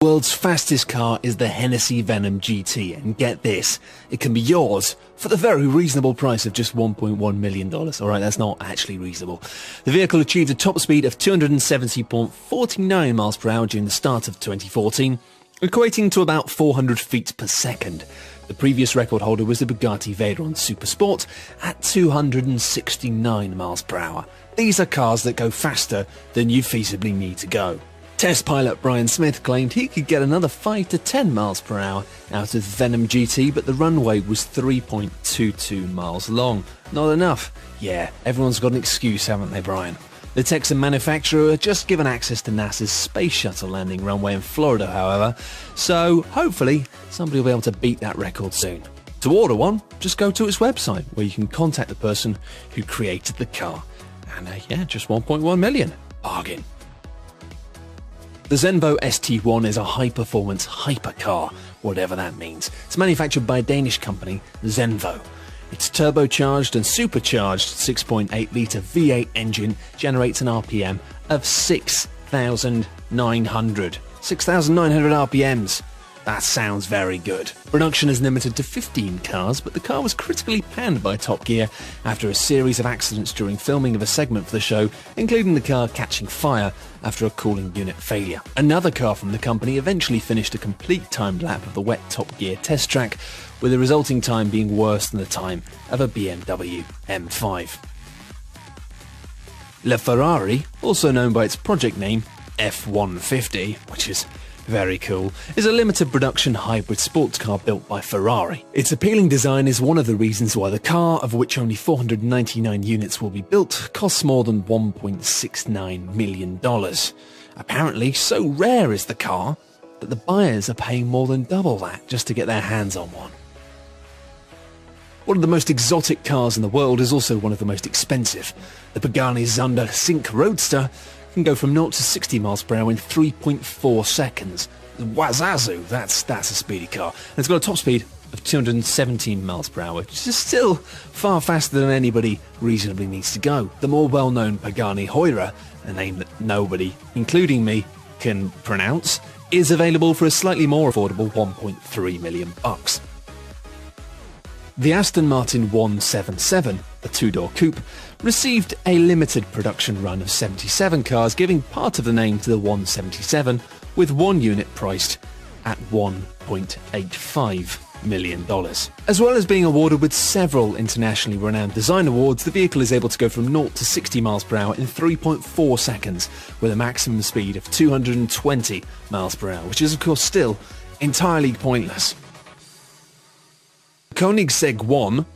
World's fastest car is the Hennessy Venom GT, and get this, it can be yours for the very reasonable price of just $1.1 million. Alright, that's not actually reasonable. The vehicle achieved a top speed of 270.49 miles per hour during the start of 2014, equating to about 400 feet per second. The previous record holder was the Bugatti Veyron Supersport at 269 miles per hour. These are cars that go faster than you feasibly need to go. Test pilot Brian Smith claimed he could get another 5 to 10 miles per hour out of Venom GT, but the runway was 3.22 miles long. Not enough. Yeah, everyone's got an excuse, haven't they, Brian? The Texan manufacturer had just given access to NASA's Space Shuttle landing runway in Florida, however, so hopefully somebody will be able to beat that record soon. To order one, just go to its website, where you can contact the person who created the car. And yeah, just 1.1 million. Bargain. The Zenvo ST1 is a high-performance hypercar, whatever that means. It's manufactured by a Danish company, Zenvo. Its turbocharged and supercharged 6.8-litre V8 engine generates an RPM of 6,900. 6,900 RPMs. That sounds very good. Production is limited to 15 cars, but the car was critically panned by Top Gear after a series of accidents during filming of a segment for the show, including the car catching fire after a cooling unit failure. Another car from the company eventually finished a complete timed lap of the wet Top Gear test track, with the resulting time being worse than the time of a BMW M5. LaFerrari, also known by its project name F150, which is very cool, is a limited production hybrid sports car built by Ferrari. Its appealing design is one of the reasons why the car, of which only 499 units will be built, costs more than $1.69 million. Apparently, so rare is the car that the buyers are paying more than double that just to get their hands on one. One of the most exotic cars in the world is also one of the most expensive. The Pagani Zonda Sync Roadster can go from 0 to 60 miles per hour in 3.4 seconds. Wazazu, that's a speedy car. And it's got a top speed of 217 miles per hour, which is still far faster than anybody reasonably needs to go. The more well-known Pagani Huayra, a name that nobody, including me, can pronounce, is available for a slightly more affordable $1.3 million. The Aston Martin 177, a two-door coupe, received a limited production run of 77 cars, giving part of the name to the 177, with one unit priced at $1.85 million. As well as being awarded with several internationally renowned design awards, the vehicle is able to go from 0 to 60 miles per hour in 3.4 seconds, with a maximum speed of 220 miles per hour, which is of course still entirely pointless. Koenigsegg 1,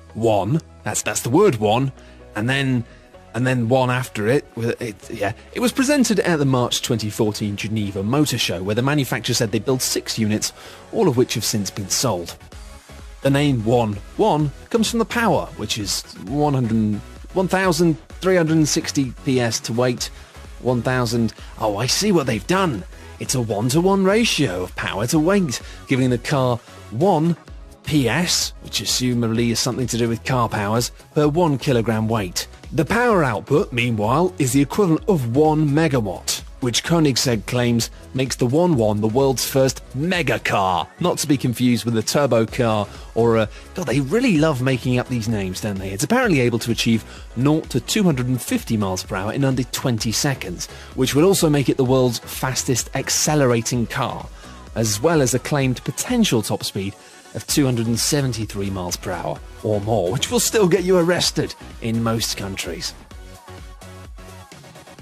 that's the word one, and then one after it. It was presented at the March 2014 Geneva Motor Show, where the manufacturer said they built 6 units, all of which have since been sold. The name 1 comes from the power, which is 1,360 PS to weight, 1,000... Oh, I see what they've done. It's a 1-to-1 ratio of power to weight, giving the car 1 PS, which assumably is something to do with car powers, per 1 kilogram weight. The power output, meanwhile, is the equivalent of 1 megawatt, which Koenigsegg claims makes the 1.1 the world's first mega car, not to be confused with a turbo car or a... God, they really love making up these names, don't they? It's apparently able to achieve 0 to 250 miles per hour in under 20 seconds, which would also make it the world's fastest accelerating car, as well as a claimed potential top speed of 273 miles per hour or more, which will still get you arrested in most countries.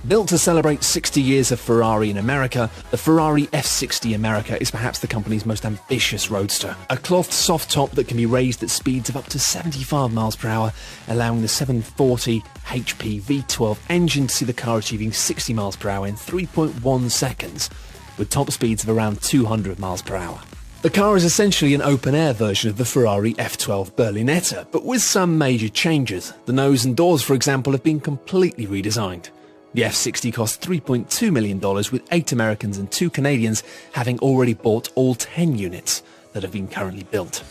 Built to celebrate 60 years of Ferrari in America, the Ferrari F60 America is perhaps the company's most ambitious roadster. A cloth soft top that can be raised at speeds of up to 75 miles per hour, allowing the 740 HP V12 engine to see the car achieving 60 miles per hour in 3.1 seconds, with top speeds of around 200 miles per hour. The car is essentially an open-air version of the Ferrari F12 Berlinetta, but with some major changes. The nose and doors, for example, have been completely redesigned. The F60 cost $3.2 million, with 8 Americans and 2 Canadians having already bought all 10 units that have been currently built.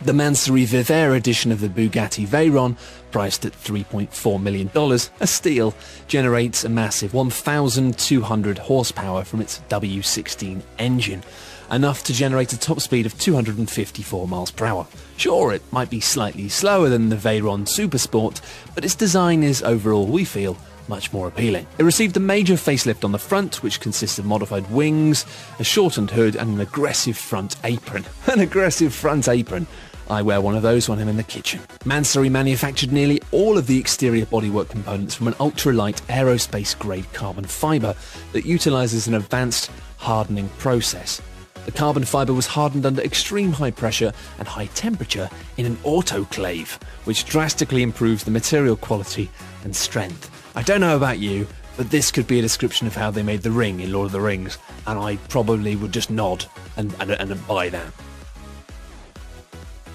The Mansory Vivair edition of the Bugatti Veyron, priced at $3.4 million, a steal, generates a massive 1,200 horsepower from its W16 engine, enough to generate a top speed of 254 miles per hour. Sure, it might be slightly slower than the Veyron Supersport, but its design is overall, we feel, much more appealing. It received a major facelift on the front, which consists of modified wings, a shortened hood, and an aggressive front apron. An aggressive front apron. I wear one of those when I'm in the kitchen. Mansory manufactured nearly all of the exterior bodywork components from an ultralight aerospace-grade carbon fibre that utilises an advanced hardening process. The carbon fibre was hardened under extreme high pressure and high temperature in an autoclave, which drastically improves the material quality and strength. I don't know about you, but this could be a description of how they made the ring in Lord of the Rings, and I probably would just nod and buy that.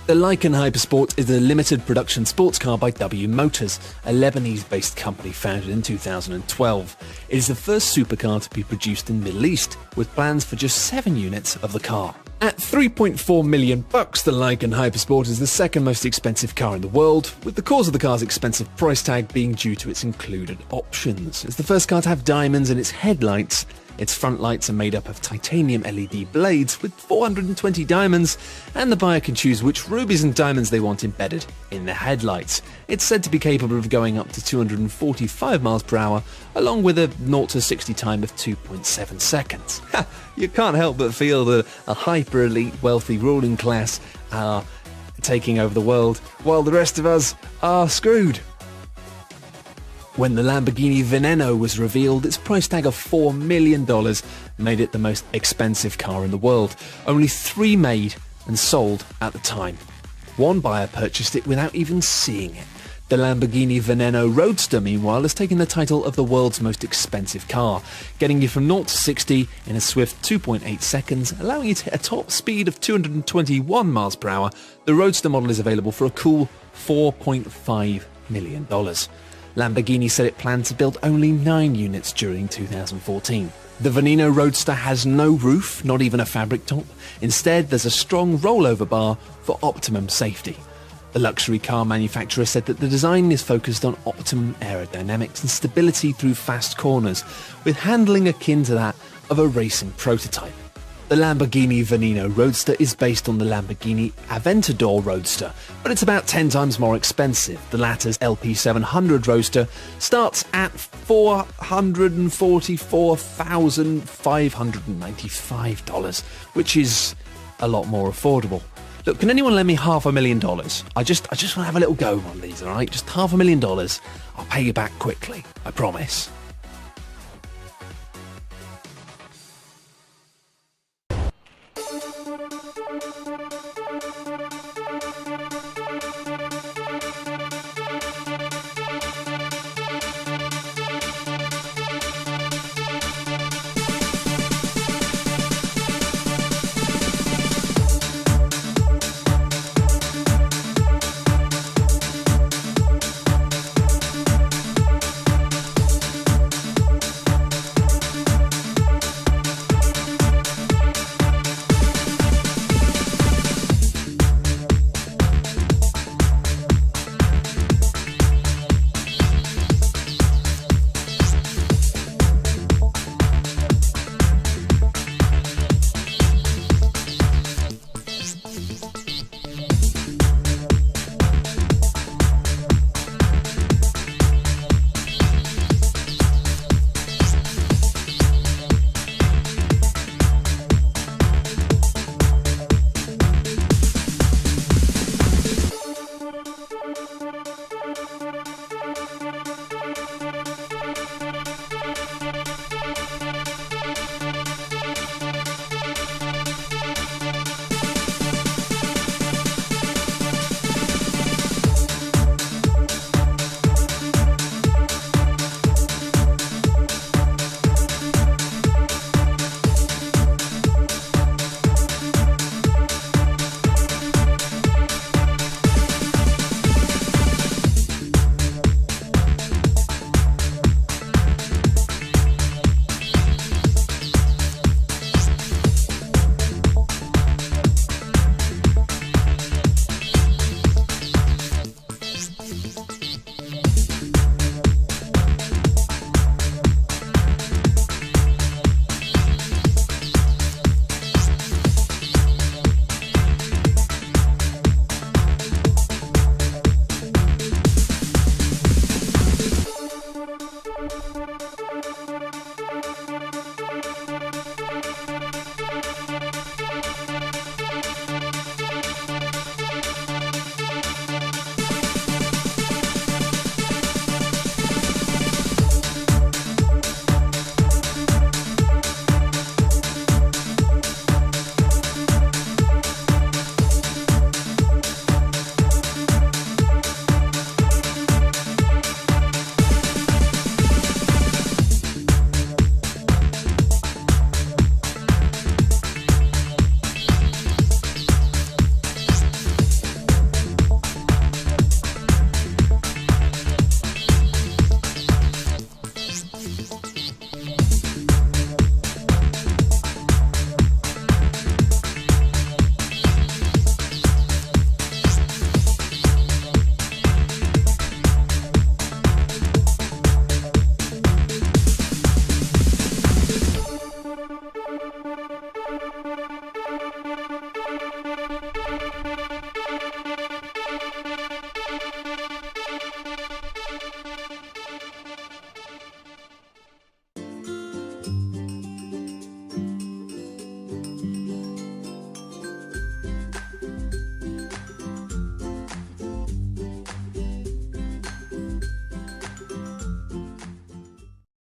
The Lykan Hypersport is a limited production sports car by W Motors, a Lebanese-based company founded in 2012. It is the first supercar to be produced in the Middle East, with plans for just 7 units of the car. At $3.4 million, the Lykan Hypersport is the second most expensive car in the world, with the cause of the car's expensive price tag being due to its included options. It's the first car to have diamonds in its headlights. Its front lights are made up of titanium LED blades with 420 diamonds, and the buyer can choose which rubies and diamonds they want embedded in the headlights. It's said to be capable of going up to 245 miles per hour, along with a 0 to 60 time of 2.7 seconds. You can't help but feel that a hyper-elite, wealthy ruling class are taking over the world, while the rest of us are screwed. When the Lamborghini Veneno was revealed, its price tag of $4 million made it the most expensive car in the world. Only 3 made and sold at the time. One buyer purchased it without even seeing it. The Lamborghini Veneno Roadster, meanwhile, has taken the title of the world's most expensive car, getting you from 0 to 60 in a swift 2.8 seconds, allowing you to hit a top speed of 221 miles per hour. The Roadster model is available for a cool $4.5 million. Lamborghini said it planned to build only 9 units during 2014. The Veneno Roadster has no roof, not even a fabric top. Instead, there's a strong rollover bar for optimum safety. The luxury car manufacturer said that the design is focused on optimum aerodynamics and stability through fast corners, with handling akin to that of a racing prototype. The Lamborghini Veneno Roadster is based on the Lamborghini Aventador Roadster, but it's about 10 times more expensive. The latter's LP700 Roadster starts at $444,595, which is a lot more affordable. Look, can anyone lend me $500,000? I just want to have a little go on these, alright? Just $500,000. I'll pay you back quickly, I promise.